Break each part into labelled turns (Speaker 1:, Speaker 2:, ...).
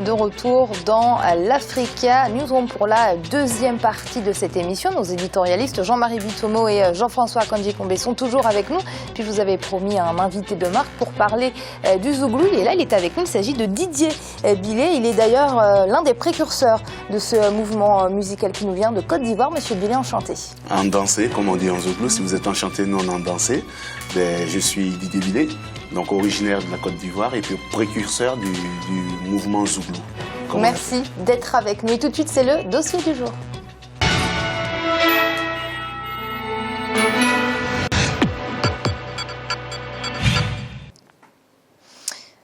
Speaker 1: de retour dans l'Africa Newsroom pour la deuxième partie de cette émission. Nos éditorialistes Jean-Marie Bitomo et Jean-François Kandji-Kombe sont toujours avec nous. Puis je vous avais promis un invité de marque pour parler du Zouglou. Et là, il est avec nous. Il s'agit de Didier Billet. Il est d'ailleurs l'un des précurseurs de ce mouvement musical qui nous vient de Côte d'Ivoire. Monsieur Billet, enchanté.
Speaker 2: En danser, comme on dit en Zouglou. Si vous êtes enchanté, nous on en dansé. Je suis Didier Billet, donc originaire de la Côte d'Ivoire et puis précurseur du mouvement Zouglou.
Speaker 1: Merci d'être avec nous. Et tout de suite, c'est le dossier du jour.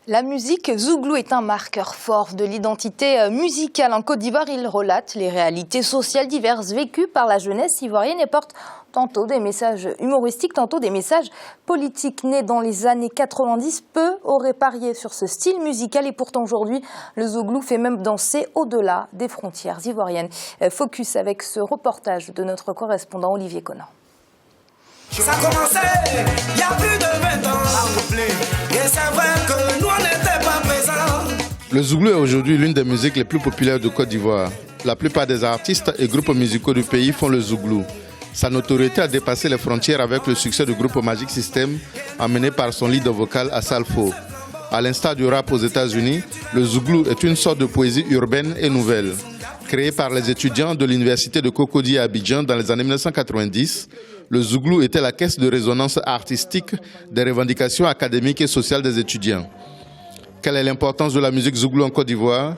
Speaker 1: La musique Zouglou est un marqueur fort de l'identité musicale. En Côte d'Ivoire, il relate les réalités sociales diverses vécues par la jeunesse ivoirienne et porte tantôt des messages humoristiques, tantôt des messages politiques. Né dans les années 90, peu auraient parié sur ce style musical et pourtant aujourd'hui, le Zouglou fait même danser au-delà des frontières ivoiriennes. Focus avec ce reportage de notre correspondant Olivier Conan.
Speaker 3: Ça a commencé il y a plus de 20 ans, et c'est vrai que nous on n'était pas présents.
Speaker 4: Le Zouglou est aujourd'hui l'une des musiques les plus populaires de Côte d'Ivoire. La plupart des artistes et groupes musicaux du pays font le Zouglou. Sa notoriété a dépassé les frontières avec le succès du groupe Magic System, amené par son leader vocal Assalfo. À l'instar du rap aux États-Unis, le Zouglou est une sorte de poésie urbaine et nouvelle. Créé par les étudiants de l'université de Cocody à Abidjan dans les années 1990, le Zouglou était la caisse de résonance artistique des revendications académiques et sociales des étudiants. Quelle est l'importance de la musique Zouglou en Côte d'Ivoire?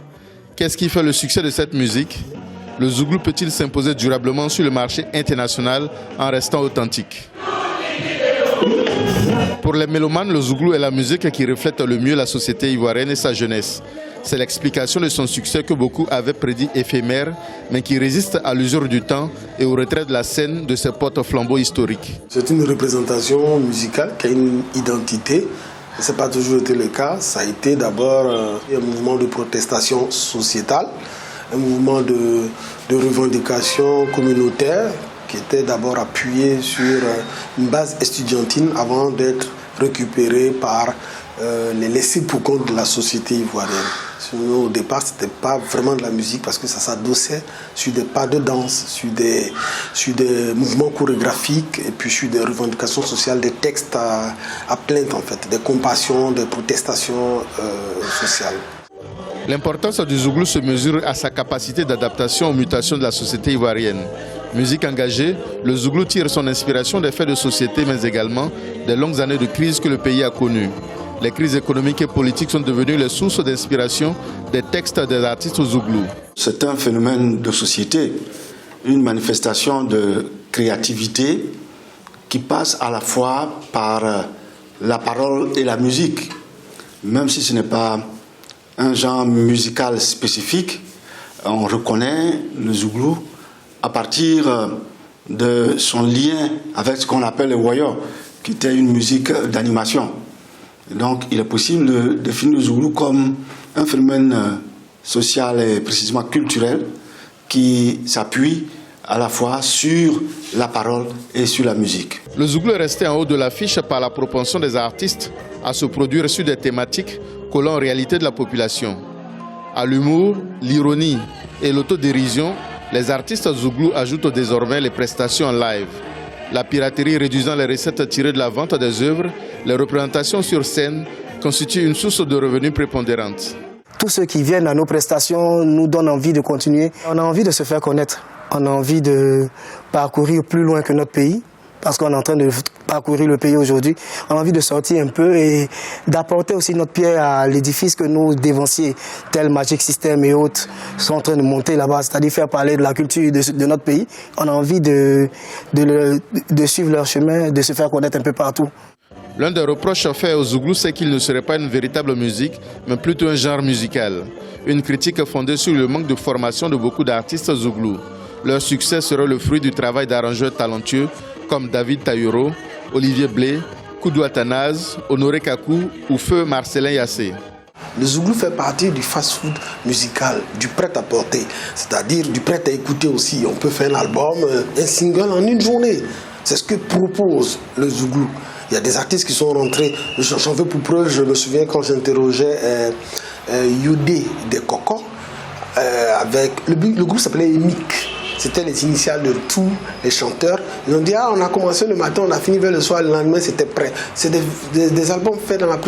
Speaker 4: Qu'est-ce qui fait le succès de cette musique? Le Zouglou peut-il s'imposer durablement sur le marché international en restant authentique? Pour les mélomanes, le Zouglou est la musique qui reflète le mieux la société ivoirienne et sa jeunesse. C'est l'explication de son succès que beaucoup avaient prédit éphémère, mais qui résiste à l'usure du temps et au retrait de la scène de ses porte-flambeaux historiques.
Speaker 5: C'est une représentation musicale qui a une identité. Ce n'est pas toujours été le cas. Ça a été d'abord un mouvement de protestation sociétale, un mouvement de revendication communautaire qui était d'abord appuyé sur une base estudiantine avant d'être récupéré par les laissés-pour-compte de la société ivoirienne. Sinon, au départ, ce n'était pas vraiment de la musique parce que ça s'adossait sur des pas de danse, sur des mouvements chorégraphiques et puis sur des revendications sociales, des textes à plainte en fait, des compassions, des protestations sociales.
Speaker 4: L'importance du Zouglou se mesure à sa capacité d'adaptation aux mutations de la société ivoirienne. Musique engagée, le Zouglou tire son inspiration des faits de société mais également des longues années de crise que le pays a connues. Les crises économiques et politiques sont devenues les sources d'inspiration des textes des artistes Zouglou.
Speaker 6: C'est un phénomène de société, une manifestation de créativité qui passe à la fois par la parole et la musique. Même si ce n'est pas un genre musical spécifique, on reconnaît le Zouglou à partir de son lien avec ce qu'on appelle le woyo, qui était une musique d'animation. Donc il est possible de définir le Zouglou comme un phénomène social et précisément culturel qui s'appuie à la fois sur la parole et sur la musique.
Speaker 4: Le Zouglou est resté en haut de l'affiche par la propension des artistes à se produire sur des thématiques collant en réalité de la population. À l'humour, l'ironie et l'autodérision, les artistes Zouglou ajoutent désormais les prestations en live. La piraterie réduisant les recettes tirées de la vente des œuvres, les représentations sur scène constituent une source de revenus prépondérante.
Speaker 7: Tous ceux qui viennent à nos prestations nous donnent envie de continuer. On a envie de se faire connaître. On a envie de parcourir plus loin que notre pays, parce qu'on est en train de parcourir le pays aujourd'hui. On a envie de sortir un peu et d'apporter aussi notre pierre à l'édifice que nos dévanciers, tels Magic System et autres, sont en train de monter là-bas, c'est-à-dire faire parler de la culture de notre pays. On a envie de suivre leur chemin, de se faire connaître un peu partout.
Speaker 4: L'un des reproches faits aux Zouglou, c'est qu'il ne serait pas une véritable musique, mais plutôt un genre musical. Une critique fondée sur le manque de formation de beaucoup d'artistes Zouglou. Leur succès serait le fruit du travail d'arrangeurs talentueux comme David Tayoro, Olivier Blé, Koudou Athanase, Honoré Kakou ou Feu Marcelin Yassé.
Speaker 5: Le Zouglou fait partie du fast-food musical, du prêt-à-porter, c'est-à-dire du prêt-à-écouter aussi. On peut faire un album, un single en une journée. C'est ce que propose le Zouglou. Il y a des artistes qui sont rentrés, j'en veux pour preuve, je me souviens quand j'interrogeais Yodé des Cocos, avec le groupe s'appelait MIC. C'était les initiales de tous les chanteurs. Ils ont dit, on a commencé le matin, on a fini vers le soir, le lendemain c'était prêt. C'est des albums faits dans la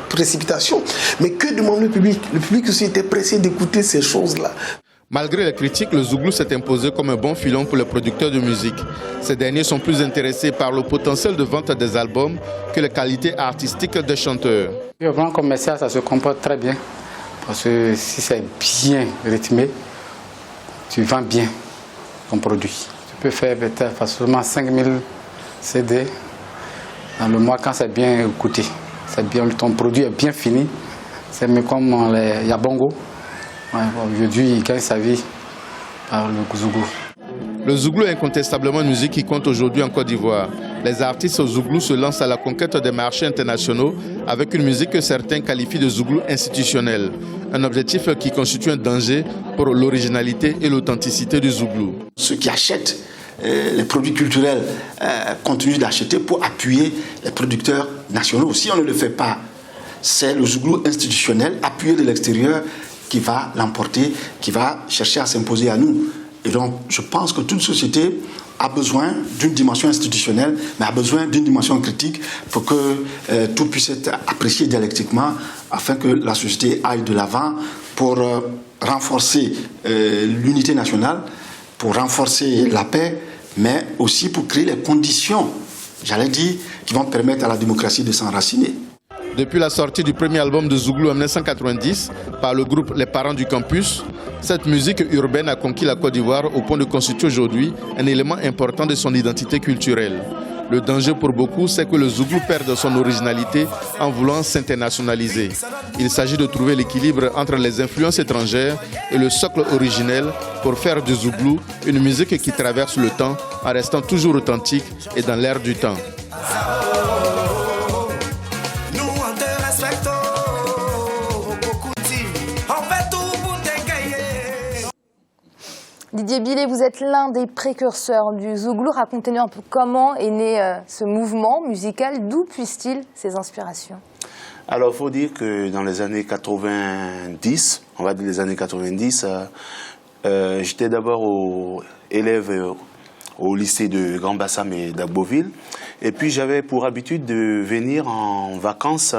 Speaker 5: précipitation. Mais que demande le public? Le public aussi était pressé d'écouter ces choses-là.
Speaker 4: Malgré les critiques, le zouglou s'est imposé comme un bon filon pour les producteurs de musique. Ces derniers sont plus intéressés par le potentiel de vente des albums que les qualités artistiques des chanteurs.
Speaker 8: Au plan commercial, ça se comporte très bien. Parce que si c'est bien rythmé, tu vends bien ton produit. Tu peux faire peut-être facilement 5000 CD dans le mois quand c'est bien écouté. C'est bien, ton produit est bien fini. C'est mieux comme les Yabongo. Ouais, aujourd'hui, il gagne sa vie par le zouglou.
Speaker 4: Le zouglou est incontestablement une musique qui compte aujourd'hui en Côte d'Ivoire. Les artistes au zouglou se lancent à la conquête des marchés internationaux avec une musique que certains qualifient de zouglou institutionnel. Un objectif qui constitue un danger pour l'originalité et l'authenticité du zouglou.
Speaker 6: Ceux qui achètent les produits culturels continuent d'acheter pour appuyer les producteurs nationaux. Si on ne le fait pas, c'est le zouglou institutionnel appuyé de l'extérieur qui va l'emporter, qui va chercher à s'imposer à nous. Et donc, je pense que toute société a besoin d'une dimension institutionnelle, mais a besoin d'une dimension critique pour que tout puisse être apprécié dialectiquement, afin que la société aille de l'avant pour renforcer l'unité nationale, pour renforcer la paix, mais aussi pour créer les conditions, j'allais dire, qui vont permettre à la démocratie de s'enraciner.
Speaker 4: Depuis la sortie du premier album de Zouglou en 1990 par le groupe Les Parents du Campus, cette musique urbaine a conquis la Côte d'Ivoire au point de constituer aujourd'hui un élément important de son identité culturelle. Le danger pour beaucoup, c'est que le Zouglou perde son originalité en voulant s'internationaliser. Il s'agit de trouver l'équilibre entre les influences étrangères et le socle originel pour faire du Zouglou une musique qui traverse le temps en restant toujours authentique et dans l'air du temps.
Speaker 1: Didier Billet, vous êtes l'un des précurseurs du zouglou. Racontez-nous un peu comment est né ce mouvement musical. D'où puissent-ils ces inspirations?
Speaker 2: Alors, il faut dire que dans les années 90, on va dire les années 90, j'étais d'abord élève au lycée de Grand Bassam et d'Agboville. Et puis, j'avais pour habitude de venir en vacances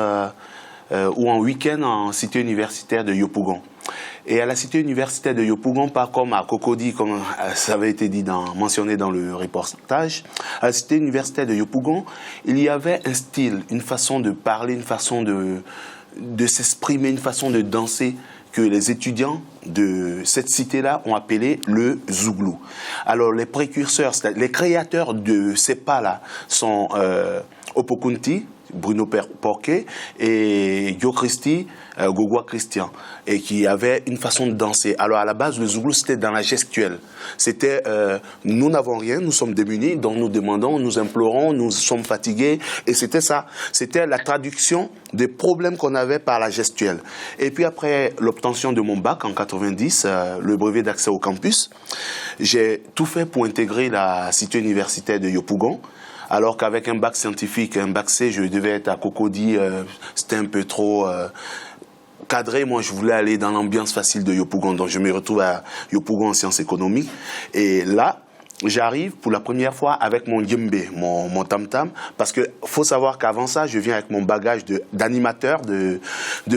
Speaker 2: ou en week-end en cité universitaire de Yopougon. Et à la cité universitaire de Yopougon, pas comme à Cocody, comme ça avait été dit mentionné dans le reportage, à la cité universitaire de Yopougon, il y avait un style, une façon de parler, une façon de s'exprimer, une façon de danser que les étudiants de cette cité-là ont appelé le zouglou. Alors les précurseurs, les créateurs de ces pas-là sont Opokunti, Bruno Porquet et Yo Christi, Gogwa Christian, et qui avaient une façon de danser. Alors à la base, le zouglou, c'était dans la gestuelle. C'était nous n'avons rien, nous sommes démunis, donc nous demandons, nous implorons, nous sommes fatigués, et c'était ça. C'était la traduction des problèmes qu'on avait par la gestuelle. Et puis après l'obtention de mon bac en 90, le brevet d'accès au campus, j'ai tout fait pour intégrer la cité universitaire de Yopougon. Alors qu'avec un bac scientifique, un bac C, je devais être à Cocody, c'était un peu trop cadré. Moi, je voulais aller dans l'ambiance facile de Yopougon. Donc, je me retrouve à Yopougon en sciences économiques. Et là, j'arrive pour la première fois avec mon djembé, mon tam-tam, parce qu'il faut savoir qu'avant ça, je viens avec mon bagage d'animateur, de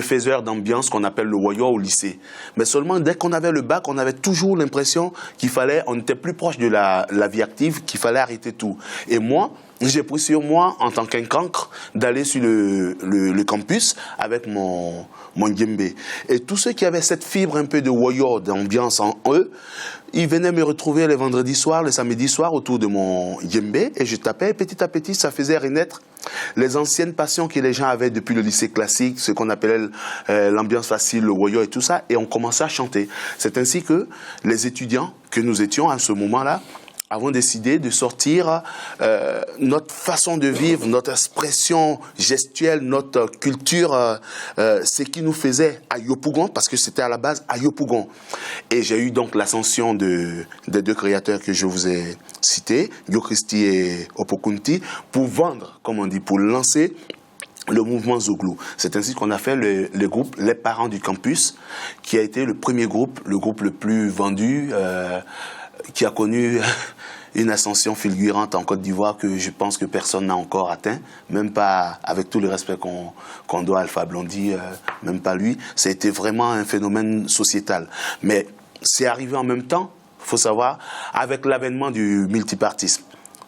Speaker 2: faiseur d'ambiance qu'on appelle le wayo au lycée. Mais seulement, dès qu'on avait le bac, on avait toujours l'impression qu'il fallait, on était plus proche de la vie active, qu'il fallait arrêter tout. Et moi, j'ai pris sur moi, en tant qu'incancre, d'aller sur le campus avec mon djembé. Et tous ceux qui avaient cette fibre un peu de wayo, d'ambiance en eux, ils venaient me retrouver les vendredis soirs, les samedis soirs autour de mon djembé et je tapais. Petit à petit, ça faisait renaître les anciennes passions que les gens avaient depuis le lycée classique, ce qu'on appelait l'ambiance facile, le wayo et tout ça, et on commençait à chanter. C'est ainsi que les étudiants que nous étions à ce moment-là avons décidé de sortir notre façon de vivre, notre expression gestuelle, notre culture, ce qui nous faisait à Yopougon, parce que c'était à la base à Yopougon. Et j'ai eu donc l'ascension des deux créateurs que je vous ai cités, Yo Christi et Opokunti, pour vendre, comme on dit, pour lancer le mouvement Zouglou. C'est ainsi qu'on a fait le groupe Les Parents du Campus, qui a été le premier groupe, le groupe le plus vendu, qui a connu une ascension fulgurante en Côte d'Ivoire que je pense que personne n'a encore atteint, même pas, avec tout le respect qu'on doit à Alpha Blondy, même pas lui. Ça a été vraiment un phénomène sociétal. Mais c'est arrivé en même temps, il faut savoir, avec l'avènement du multipartisme.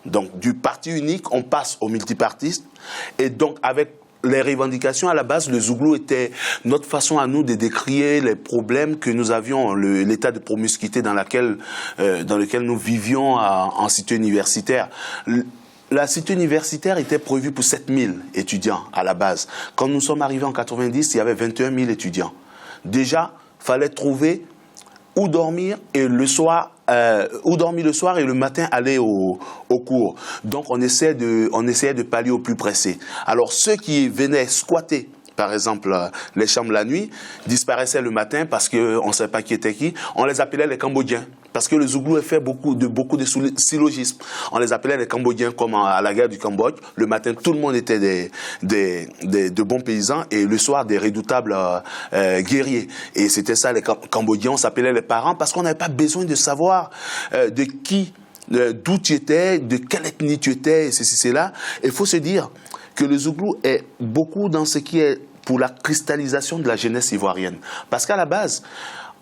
Speaker 2: Donc du parti unique, on passe au multipartisme, et donc avec les revendications à la base, le Zouglou était notre façon à nous de décrier les problèmes que nous avions, l'état de promiscuité dans lequel nous vivions en cité universitaire. La cité universitaire était prévue pour 7000 étudiants à la base. Quand nous sommes arrivés en 90, il y avait 21 000 étudiants. Déjà, il fallait trouver où dormir et le soir, et le matin aller au cours. Donc on essayait de pallier au plus pressé. Alors ceux qui venaient squatter, par exemple, les chambres la nuit, disparaissaient le matin parce qu'on ne savait pas qui était qui. On les appelait les Cambodgiens. Parce que le Zouglou a fait beaucoup de syllogismes. On les appelait les Cambodgiens, comme à la guerre du Cambodge. Le matin, tout le monde était de bons paysans et le soir, des redoutables guerriers. Et c'était ça, les Cambodgiens, on s'appelait les parents parce qu'on n'avait pas besoin de savoir de qui, d'où tu étais, de quelle ethnie tu étais, et ceci, cela. Il faut se dire que le Zouglou est beaucoup dans ce qui est pour la cristallisation de la jeunesse ivoirienne. Parce qu'à la base,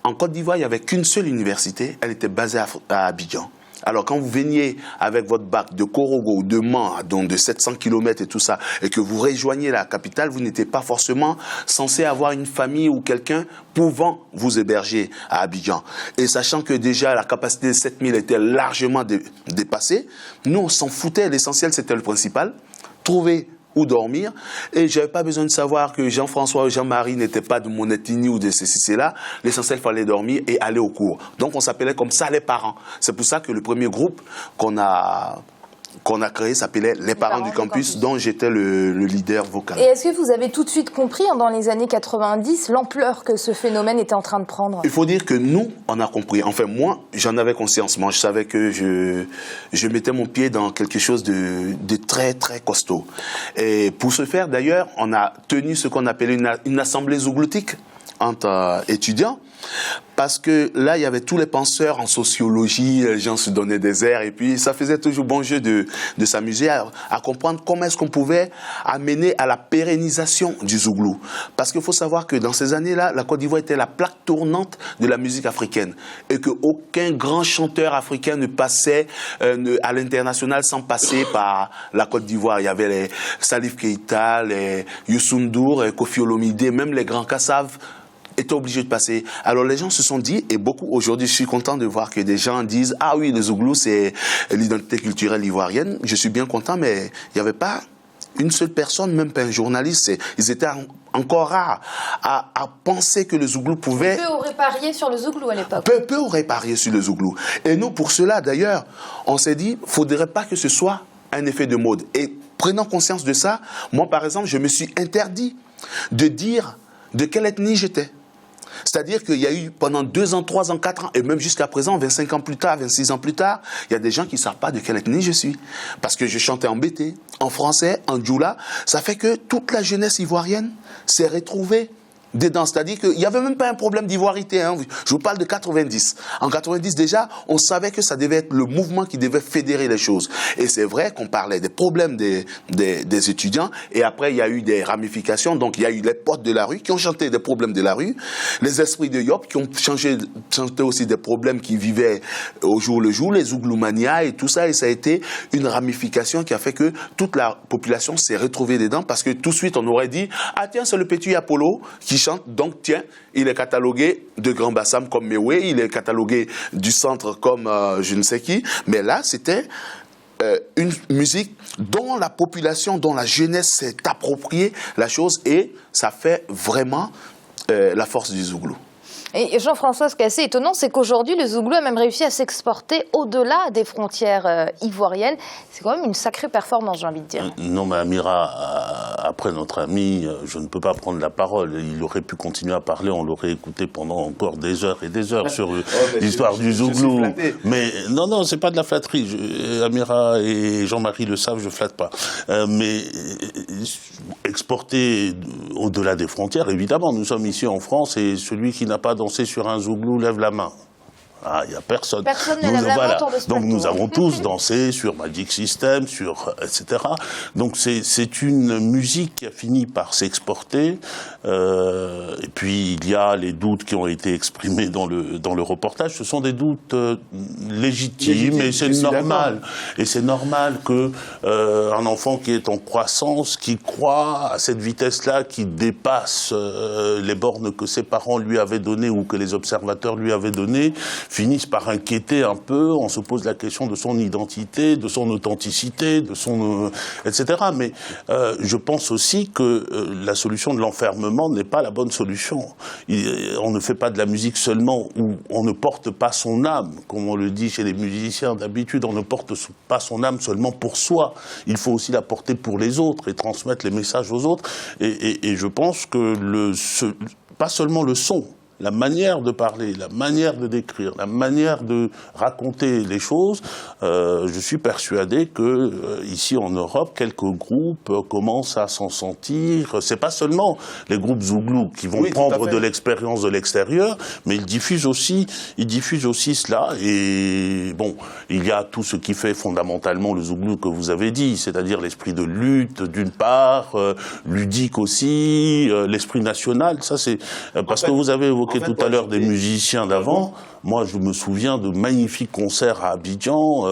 Speaker 2: en Côte d'Ivoire, il n'y avait qu'une seule université, elle était basée à Abidjan. Alors quand vous veniez avec votre bac de Korogo, de Mans, donc de 700 km et tout ça, et que vous rejoignez la capitale, vous n'étiez pas forcément censé avoir une famille ou quelqu'un pouvant vous héberger à Abidjan. Et sachant que déjà la capacité de 7000 était largement dépassée, nous on s'en foutait, l'essentiel c'était le principal, trouver où dormir, et je n'avais pas besoin de savoir que Jean-François ou Jean-Marie n'étaient pas de mon ethnie ou de ceci, cela. L'essentiel, il fallait dormir et aller au cours. Donc on s'appelait comme ça les parents. C'est pour ça que le premier groupe qu'on a créé s'appelait Les Parents du Campus, dont j'étais le leader vocal.
Speaker 1: Et est-ce que vous avez tout de suite compris, dans les années 90, l'ampleur que ce phénomène était en train de prendre?
Speaker 2: Il faut dire que nous, on a compris. Enfin, moi, j'en avais conscience. Moi, je savais que je mettais mon pied dans quelque chose de très, très costaud. Et pour ce faire, d'ailleurs, on a tenu ce qu'on appelait une assemblée zougloutique entre étudiants. Parce que là, il y avait tous les penseurs en sociologie, les gens se donnaient des airs, et puis ça faisait toujours bon jeu de s'amuser à comprendre comment est-ce qu'on pouvait amener à la pérennisation du Zouglou. Parce qu'il faut savoir que dans ces années-là, la Côte d'Ivoire était la plaque tournante de la musique africaine, et qu'aucun grand chanteur africain ne passait à l'international sans passer par la Côte d'Ivoire. Il y avait les Salif Keïta, les Youssou N'Dour, Kofi Olomide, même les grands Kassav étaient obligés de passer. Alors les gens se sont dit, et beaucoup aujourd'hui, je suis content de voir que des gens disent « Ah oui, le Zouglou, c'est l'identité culturelle ivoirienne ». Je suis bien content, mais il n'y avait pas une seule personne, même pas un journaliste. Ils étaient encore rares à penser que le Zouglou pouvait...
Speaker 1: Peu auraient parié sur le Zouglou à l'époque.
Speaker 2: Peu auraient parié sur le Zouglou. Et nous, pour cela, d'ailleurs, on s'est dit, il ne faudrait pas que ce soit un effet de mode. Et prenant conscience de ça, moi, par exemple, je me suis interdit de dire de quelle ethnie j'étais. C'est-à-dire qu'il y a eu pendant 2 ans, 3 ans, 4 ans, et même jusqu'à présent, 25 ans plus tard, 26 ans plus tard, il y a des gens qui ne savent pas de quelle ethnie je suis. Parce que je chantais en bété, en français, en djoula. Ça fait que toute la jeunesse ivoirienne s'est retrouvée dedans. C'est-à-dire qu'il n'y avait même pas un problème d'ivoirité. Hein. Je vous parle de 90. En 90 déjà, on savait que ça devait être le mouvement qui devait fédérer les choses. Et c'est vrai qu'on parlait des problèmes des étudiants. Et après, il y a eu des ramifications. Donc, il y a eu les potes de la rue qui ont chanté des problèmes de la rue. Les esprits de Yop qui ont chanté aussi des problèmes qui vivaient au jour le jour. Les Zougloumania et tout ça. Et ça a été une ramification qui a fait que toute la population s'est retrouvée dedans. Parce que tout de suite, on aurait dit « Ah tiens, c'est le petit Apollo qui chante, donc tiens, il est catalogué de Grand Bassam comme Mewé, il est catalogué du centre comme je ne sais qui, mais là c'était une musique dont la population, dont la jeunesse s'est appropriée la chose, et ça fait vraiment la force du Zouglou.
Speaker 1: Et Jean-François, ce qui est assez étonnant, c'est qu'aujourd'hui, le Zouglou a même réussi à s'exporter au-delà des frontières ivoiriennes. C'est quand même une sacrée performance, j'ai envie de dire.
Speaker 9: Non, mais Amira, après notre ami, je ne peux pas prendre la parole. Il aurait pu continuer à parler, on l'aurait écouté pendant encore des heures et des heures sur l'histoire du Zouglou. Mais non, c'est pas de la flatterie. Amira et Jean-Marie le savent, je flatte pas. Mais exporter au-delà des frontières, évidemment, nous sommes ici en France et celui qui n'a pas dansé sur un Zouglou lève la main. Ah, il n'y a personne.
Speaker 1: Personne ne lève la main autour de ce
Speaker 9: Donc
Speaker 1: plateau.
Speaker 9: nous avons tous dansé sur Magic System, etc. Donc c'est une musique qui a fini par s'exporter. Et puis il y a les doutes qui ont été exprimés dans le reportage. Ce sont des doutes légitimes et c'est normal. Et c'est normal que un enfant qui est en croissance, qui croit à cette vitesse-là, qui dépasse les bornes que ses parents lui avaient données ou que les observateurs lui avaient données, finissent par inquiéter un peu, on se pose la question de son identité, de son authenticité, etc. Mais je pense aussi que la solution de l'enfermement n'est pas la bonne solution. On ne fait pas de la musique seulement où on ne porte pas son âme, comme on le dit chez les musiciens d'habitude, on ne porte pas son âme seulement pour soi. Il faut aussi la porter pour les autres et transmettre les messages aux autres. Et je pense que pas seulement le son, la manière de parler, la manière de décrire, la manière de raconter les choses, je suis persuadé que ici en Europe, quelques groupes commencent à s'en sentir. C'est pas seulement les groupes Zouglou qui vont prendre de l'expérience de l'extérieur, mais ils diffusent aussi cela. Et bon, il y a tout ce qui fait fondamentalement le Zouglou que vous avez dit, c'est-à-dire l'esprit de lutte d'une part, ludique aussi, l'esprit national. Ça c'est parce que vous avez évoqué tout à l'heure des musiciens d'avant. Moi, je me souviens de magnifiques concerts à Abidjan,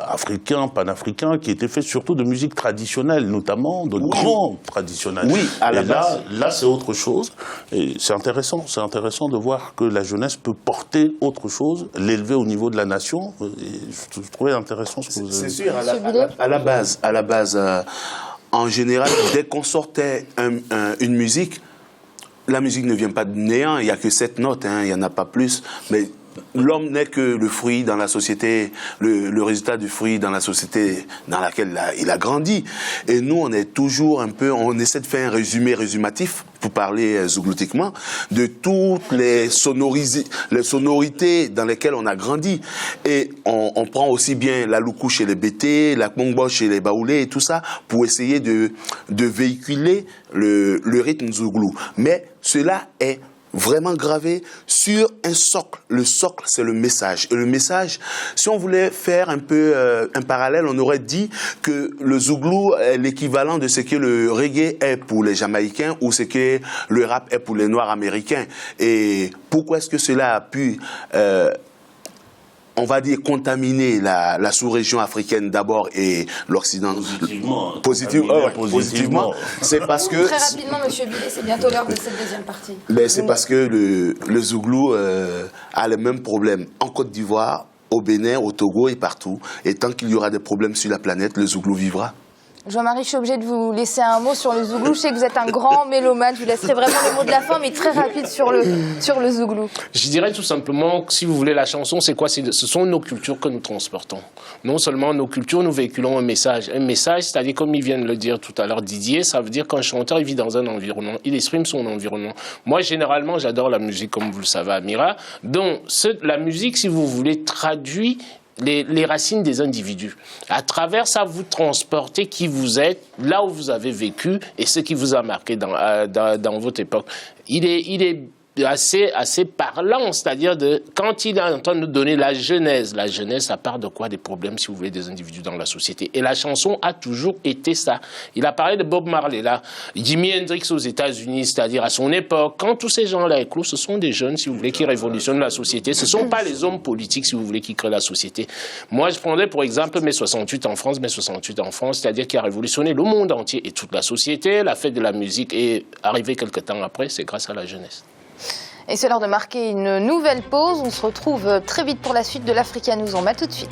Speaker 9: africains, panafricains, qui étaient faits surtout de musique traditionnelle, notamment de grands traditionnels. Oui, à la base. Là, c'est autre chose. Et c'est intéressant de voir que la jeunesse peut porter autre chose, l'élever au niveau de la nation. Et je trouvais intéressant ce que vous avez dit.
Speaker 2: C'est sûr, à la base, en général, dès qu'on sortait une musique, la musique ne vient pas de néant, il n'y a que 7 notes, il n'y en a pas plus. Mais l'homme n'est que le fruit dans la société, le résultat du fruit dans la société dans laquelle il a grandi. Et nous, on est toujours on essaie de faire un résumatif, pour parler zougloutiquement, de toutes les sonorités dans lesquelles on a grandi. Et on prend aussi bien la loukou chez les Bété, la kmongbo chez les Baoulés et tout ça, pour essayer de véhiculer le rythme zouglou. Mais cela est vraiment gravé sur un socle. Le socle, c'est le message. Et le message, si on voulait faire un peu un parallèle, on aurait dit que le zouglou est l'équivalent de ce que le reggae est pour les Jamaïcains ou ce que le rap est pour les Noirs américains. Et pourquoi est-ce que cela a pu on va dire contaminer la sous-région africaine d'abord et l'Occident positivement, c'est parce que...
Speaker 1: Très rapidement, Monsieur Billet, c'est bientôt l'heure de cette deuxième partie.
Speaker 2: Mais c'est parce que le Zouglou a le même problème en Côte d'Ivoire, au Bénin, au Togo et partout. Et tant qu'il y aura des problèmes sur la planète, le Zouglou vivra.
Speaker 1: Jean-Marie, je suis obligée de vous laisser un mot sur le Zouglou. Je sais que vous êtes un grand mélomane. Je vous laisserai vraiment le mot de la fin, mais très rapide sur le Zouglou.
Speaker 10: Je dirais tout simplement que si vous voulez la chanson, c'est quoi? Ce sont nos cultures que nous transportons. Non seulement nos cultures, nous véhiculons un message. Un message, c'est-à-dire, comme il vient de le dire tout à l'heure Didier, ça veut dire qu'un chanteur, il vit dans un environnement. Il exprime son environnement. Moi, généralement, j'adore la musique, comme vous le savez, Amira. Donc, la musique, si vous voulez, traduit les racines des individus. À travers ça, vous transportez qui vous êtes, là où vous avez vécu et ce qui vous a marqué dans votre époque. Il est assez parlant, c'est-à-dire quand il est en train de nous donner la genèse, ça part de quoi? Des problèmes, si vous voulez, des individus dans la société. Et la chanson a toujours été ça. Il a parlé de Bob Marley, là, Jimi Hendrix aux États-Unis, c'est-à-dire à son époque. Quand tous ces gens-là éclosent, ce sont des jeunes, si vous voulez, qui révolutionnent la société. Ce ne sont pas les hommes politiques, si vous voulez, qui créent la société. Moi, je prendrais, pour exemple, mai 68 en France, c'est-à-dire qui a révolutionné le monde entier et toute la société. La fête de la musique est arrivée quelque temps après, c'est grâce à la jeunesse.
Speaker 1: Et c'est l'heure de marquer une nouvelle pause. On se retrouve très vite pour la suite de l'Africa News. On va tout de suite.